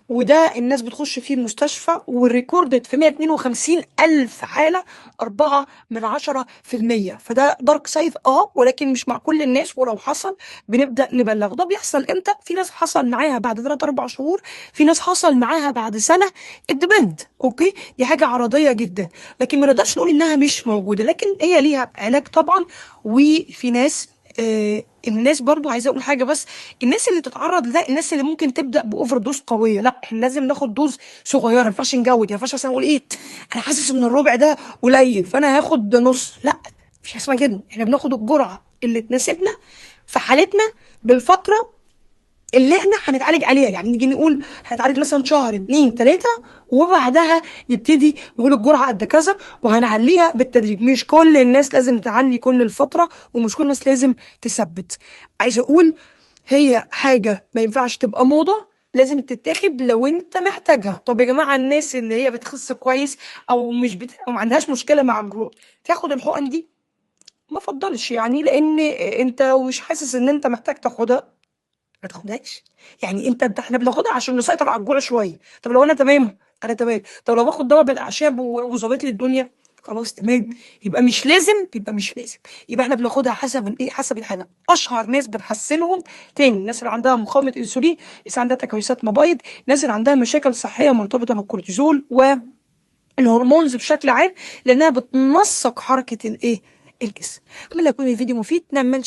وده الناس بتخش فيه المستشفى، والريكوردد في 152,000 حالة 4%. فده دارك سايد ولكن مش مع كل الناس، ولو حصل بنبدأ نبلغ. ده بيحصل امتى؟ في ناس حصل معاها بعد 3-4 شهور، في ناس حصل معاها بعد سنة. الدبند اوكي، دي حاجة عرضية جدا، لكن ما نقدرش نقول انها مش موجودة، لكن هي ليها علاج طبعا. وفي ناس الناس برضو عايزه اقول حاجه، بس الناس اللي تتعرض لده الناس اللي ممكن تبدا باوفر دوز قويه، لا احنا لازم ناخد دوز صغيره، ما ينفعش نجود. ما ينفعش مثلا اقول انا حاسس ان الربع ده قليل فانا هاخد نص، لا مش حاجه اسمها كده. احنا بناخد الجرعه اللي تناسبنا في حالتنا بالفتره اللي احنا هنتعالج عليها. يعني نيجي نقول هنتعالج مثلا شهر 2-3، وبعدها يبتدي نقول الجرعه قد كذا، وهنعليها بالتدريج. مش كل الناس لازم تعلي كل الفتره، ومش كل الناس لازم تثبت. عايزه اقول هي حاجه ما ينفعش تبقى موضه، لازم تتاخد لو انت محتاجها. طب يا جماعه، الناس اللي هي بتخس كويس او مش أو ما عندهاش مشكله مع الجروب تاخد الحقن دي؟ ما افضلش، يعني لان انت مش حاسس ان انت محتاج تاخدها، ما تاخدهاش. يعني احنا بناخدها عشان نسيطر على الجوع شويه. طب لو انا تمام، انا تمام. طب لو باخد دواء بالاعشاب وظابط لي الدنيا، خلاص تمام. يبقى احنا بناخدها حسب حسب الحاله. اشهر ناس بنحسنهم تاني الناس اللي عندها مقاومه انسولين، الناس اللي عندها تكيسات مبايض، الناس اللي عندها مشاكل صحيه مرتبطه بالكورتيزول والهرمونز بشكل عام، لانها بتنسق حركه الجسم. اتمنى يكون الفيديو مفيد. نعمل